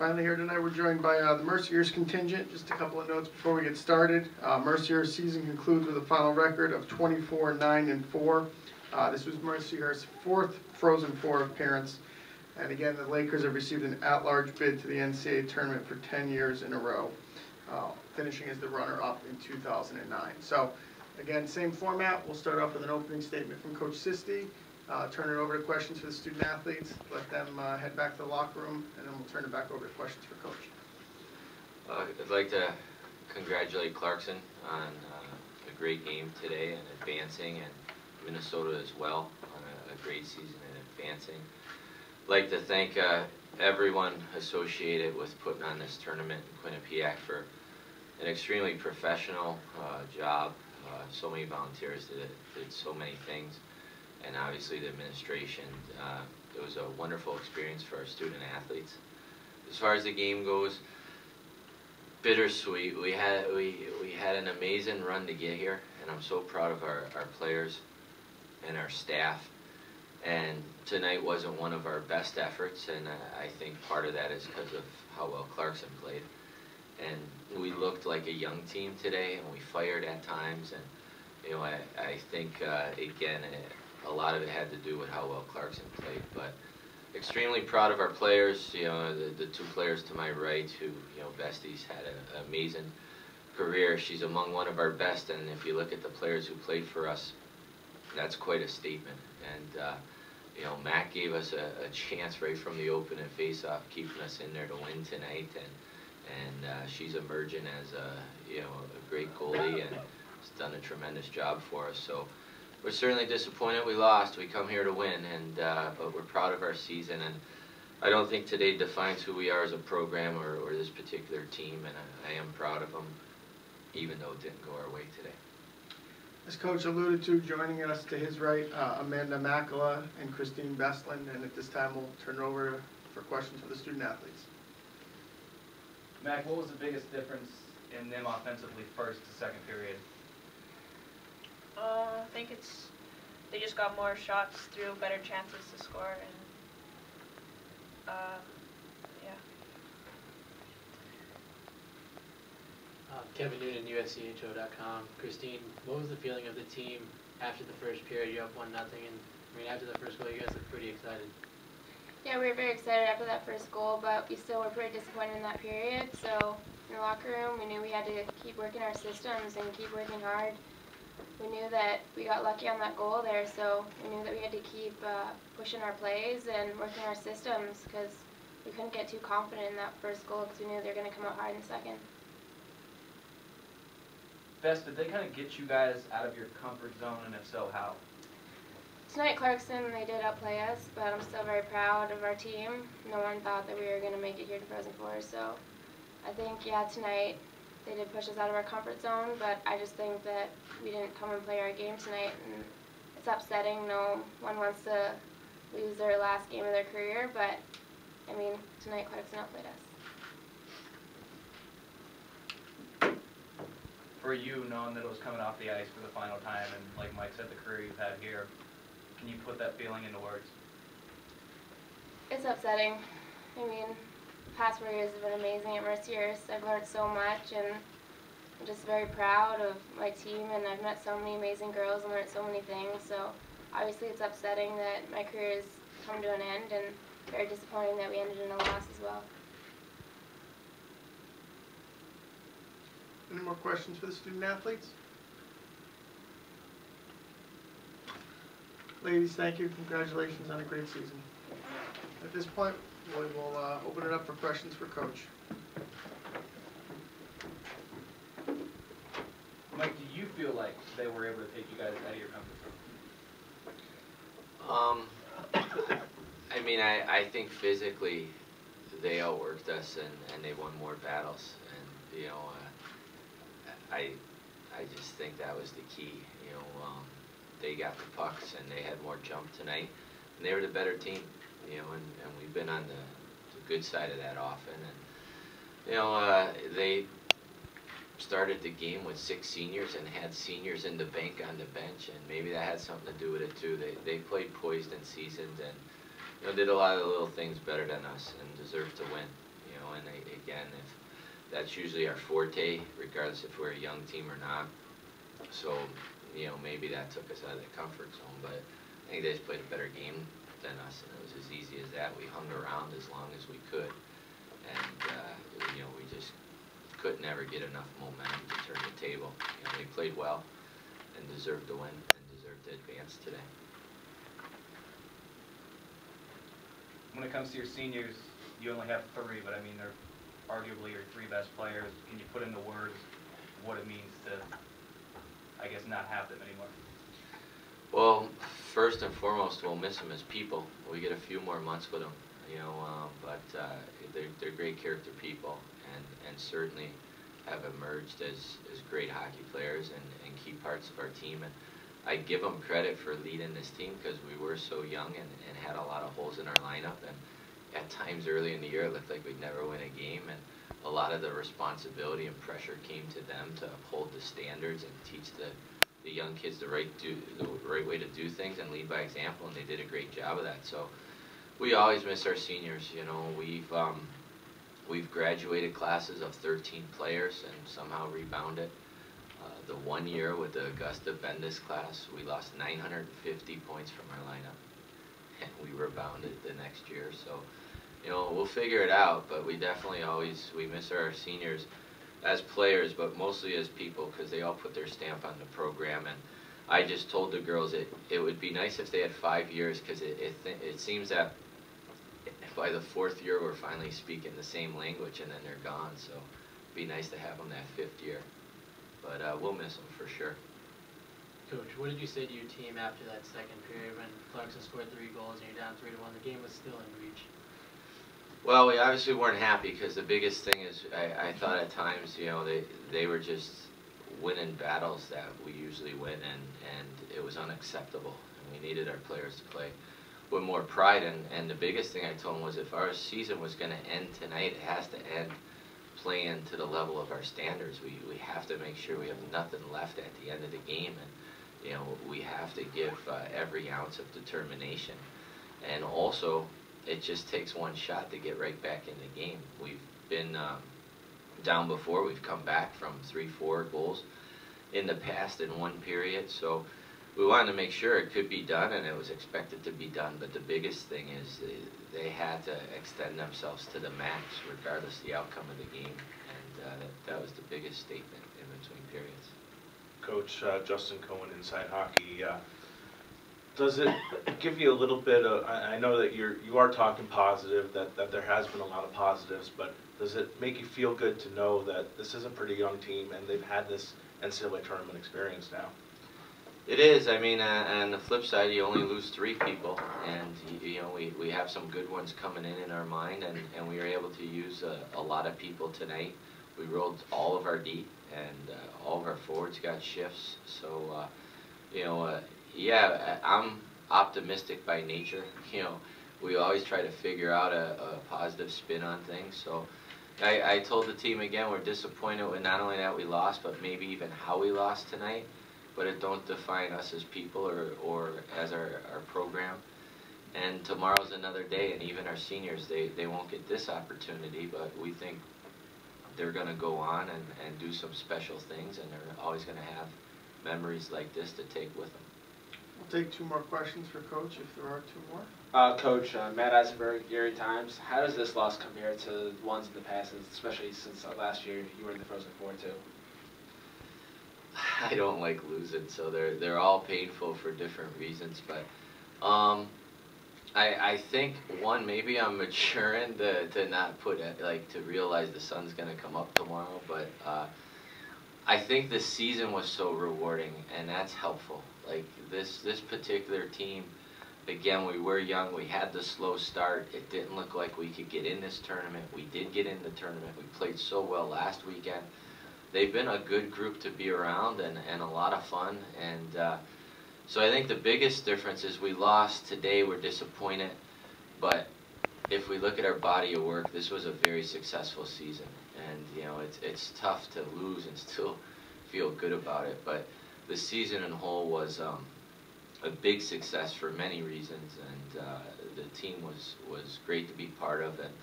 Finally here tonight, we're joined by the Mercyhurst contingent. Just a couple of notes before we get started. Mercyhurst season concludes with a final record of 24-9-4. This was Mercyhurst's fourth Frozen Four appearance. And again, the Lakers have received an at-large bid to the NCAA tournament for 10 years in a row, finishing as the runner-up in 2009. So, again, same format. We'll start off with an opening statement from Coach Sisti. Turn it over to questions for the student athletes, let them head back to the locker room, and then we'll turn it back over to questions for Coach. I'd like to congratulate Clarkson on a great game today and advancing, and Minnesota as well on a great season and advancing. I'd like to thank everyone associated with putting on this tournament in Quinnipiac for an extremely professional job. So many volunteers did so many things. And obviously the administration. It was a wonderful experience for our student athletes. As far as the game goes, bittersweet. We had an amazing run to get here, and I'm so proud of our players and our staff. And tonight wasn't one of our best efforts, and I think part of that is because of how well Clarkson played. And we looked like a young team today, and we fired at times. And you know, I think again, a lot of it had to do with how well Clarkson played, but extremely proud of our players. You know, the two players to my right, who, you know, Vesti's had an amazing career. She's among one of our best, and if you look at the players who played for us, that's quite a statement. And you know, Matt gave us a chance right from the open and face-off, keeping us in there to win tonight, and she's emerging as a, you know, a great goalie and has done a tremendous job for us. So we're certainly disappointed we lost. We come here to win, and but we're proud of our season, and I don't think today defines who we are as a program or this particular team, and I am proud of them, even though it didn't go our way today. As Coach alluded to, joining us to his right, Amanda Makala and Christine Bestland, and at this time we'll turn it over for questions for the student athletes. Mac, what was the biggest difference in them offensively first to second period? I think they just got more shots through, better chances to score, and yeah. Kevin Noonan, USCHO.com. Christine, what was the feeling of the team after the first period? You're up 1-0, and I mean, after the first goal, you guys looked pretty excited. Yeah, we were very excited after that first goal, but we still were pretty disappointed in that period. So in the locker room, we knew we had to keep working our systems and keep working hard. We knew that we got lucky on that goal there, so we knew that we had to keep pushing our plays and working our systems, because we couldn't get too confident in that first goal because we knew they were going to come out hard in the second. Best, did they kind of get you guys out of your comfort zone, and if so, how? Tonight, Clarkson, they did outplay us, but I'm still very proud of our team. No one thought that we were going to make it here to Frozen Four, so I think, yeah, tonight they did push us out of our comfort zone, but I just think that we didn't come and play our game tonight, and it's upsetting. No one wants to lose their last game of their career, but, I mean, tonight Clarkson outplayed us. For you, knowing that it was coming off the ice for the final time, and like Mike said, the career you've had here, can you put that feeling into words? It's upsetting. I mean, past 4 years have been amazing at Mercyhurst. I've learned so much, and I'm just very proud of my team, and I've met so many amazing girls and learned so many things. So obviously it's upsetting that my career has come to an end, and very disappointing that we ended in a loss as well. Any more questions for the student athletes? Ladies, thank you. Congratulations on a great season. At this point, we will open it up for questions for Coach. Mike, do you feel like they were able to take you guys out of your comfort zone? I mean, I think physically they outworked us, and they won more battles, and you know, I just think that was the key. You know, they got the pucks and they had more jump tonight, and they were the better team. You know, and we've been on the good side of that often, and you know, they started the game with 6 seniors and had seniors in the bank on the bench, and maybe that had something to do with it too. They played poised and seasoned, and you know, did a lot of the little things better than us and deserved to win. You know, and again, if that's usually our forte, regardless if we're a young team or not. So, maybe that took us out of the comfort zone, but I think they just played a better game than us, and it was as easy as that. We hung around as long as we could, and we just could never get enough momentum to turn the table. They played well and deserved to win and deserved to advance today. When it comes to your seniors, you only have 3, but I mean they're arguably your 3 best players. Can you put into words what it means to, I guess, not have them anymore? Well, first and foremost, we'll miss them as people. We get a few more months with them, but they're great character people, and certainly have emerged as great hockey players and key parts of our team. And I give them credit for leading this team because we were so young and had a lot of holes in our lineup. And at times early in the year, it looked like we'd never win a game. And a lot of the responsibility and pressure came to them to uphold the standards and teach the young kids the right way to do things and lead by example, and they did a great job of that. So we always miss our seniors. We've graduated classes of 13 players and somehow rebounded. The one year with the Augusta Bendis class, we lost 950 points from our lineup, and we rebounded the next year. So, we'll figure it out, but we definitely we miss our seniors as players, but mostly as people, because they all put their stamp on the program. And I just told the girls it would be nice if they had 5 years, because it seems that by the 4th year we're finally speaking the same language, and then they're gone. So it'd be nice to have them that 5th year. But we'll miss them for sure. Coach, what did you say to your team after that second period when Clarkson scored 3 goals and you're down 3-1? The game was still in reach. Well, we obviously weren't happy, because the biggest thing is I thought at times, they were just winning battles that we usually win, and it was unacceptable. And we needed our players to play with more pride. And the biggest thing I told them was, if our season was going to end tonight, it has to end playing to the level of our standards. We have to make sure we have nothing left at the end of the game, and we have to give every ounce of determination. And also, it just takes one shot to get right back in the game. We've been down before. We've come back from 3-4 goals in the past in one period. So we wanted to make sure it could be done, and it was expected to be done. But the biggest thing is they had to extend themselves to the max, regardless of the outcome of the game. And that was the biggest statement in between periods. Coach, Justin Cohen, Inside Hockey. Does it give you a little bit of, I know that you are talking positive, that there has been a lot of positives, but does it make you feel good to know that this is a pretty young team and they've had this NCAA tournament experience now? It is. I mean, on the flip side, you only lose 3 people, and we have some good ones coming in our mind, and we were able to use a lot of people tonight. We rolled all of our D, and all of our forwards got shifts. So, yeah, I'm optimistic by nature. We always try to figure out a positive spin on things. So I told the team again, we're disappointed with not only that we lost, but maybe even how we lost tonight. But it don't define us as people or as our program. And tomorrow's another day, and even our seniors, they won't get this opportunity, but we think they're going to go on and do some special things, and they're always going to have memories like this to take with them. We'll take 2 more questions for Coach, if there are 2 more. Coach, Matt Eisenberg, Erie Times. How does this loss compare to ones in the past, especially since last year you were in the Frozen Four too? I don't like losing, so they're all painful for different reasons. But I think, one, maybe I'm maturing to not put it, to realize the sun's gonna come up tomorrow. But I think the season was so rewarding, and that's helpful. Like this particular team, again, we were young. We had the slow start. It didn't look like we could get in this tournament. We did get in the tournament. We played so well last weekend. They've been a good group to be around and a lot of fun. And so I think the biggest difference is we lost today. We're disappointed. But if we look at our body of work, this was a very successful season. And, it's tough to lose and still feel good about it. But the season in whole was a big success for many reasons. And the team was great to be part of. And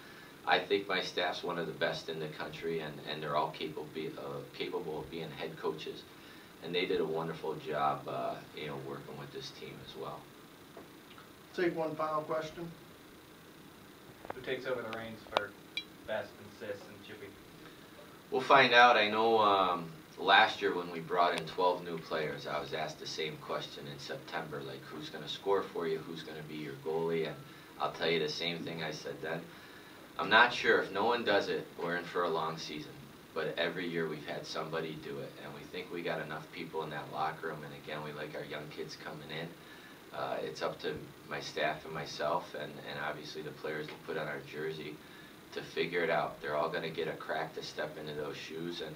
I think my staff's one of the best in the country, and they're all capable of being head coaches. And they did a wonderful job, working with this team as well. Take one final question. Who takes over the reins for best assists and Chippy? We'll find out. I know last year when we brought in 12 new players, I was asked the same question in September, like who's going to score for you, who's going to be your goalie, and I'll tell you the same thing I said then. I'm not sure. If no one does it, we're in for a long season. But every year we've had somebody do it, and we think we got enough people in that locker room, and again, we like our young kids coming in. It's up to my staff and myself, and obviously the players that put on our jersey to figure it out. They're all going to get a crack to step into those shoes, and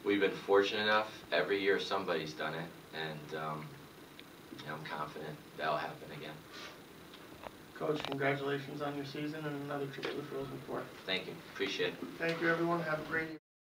we've been fortunate enough. Every year somebody's done it, and I'm confident that'll happen again. Coach, congratulations on your season and another trip to the Frozen Four. Thank you. Appreciate it. Thank you, everyone. Have a great evening.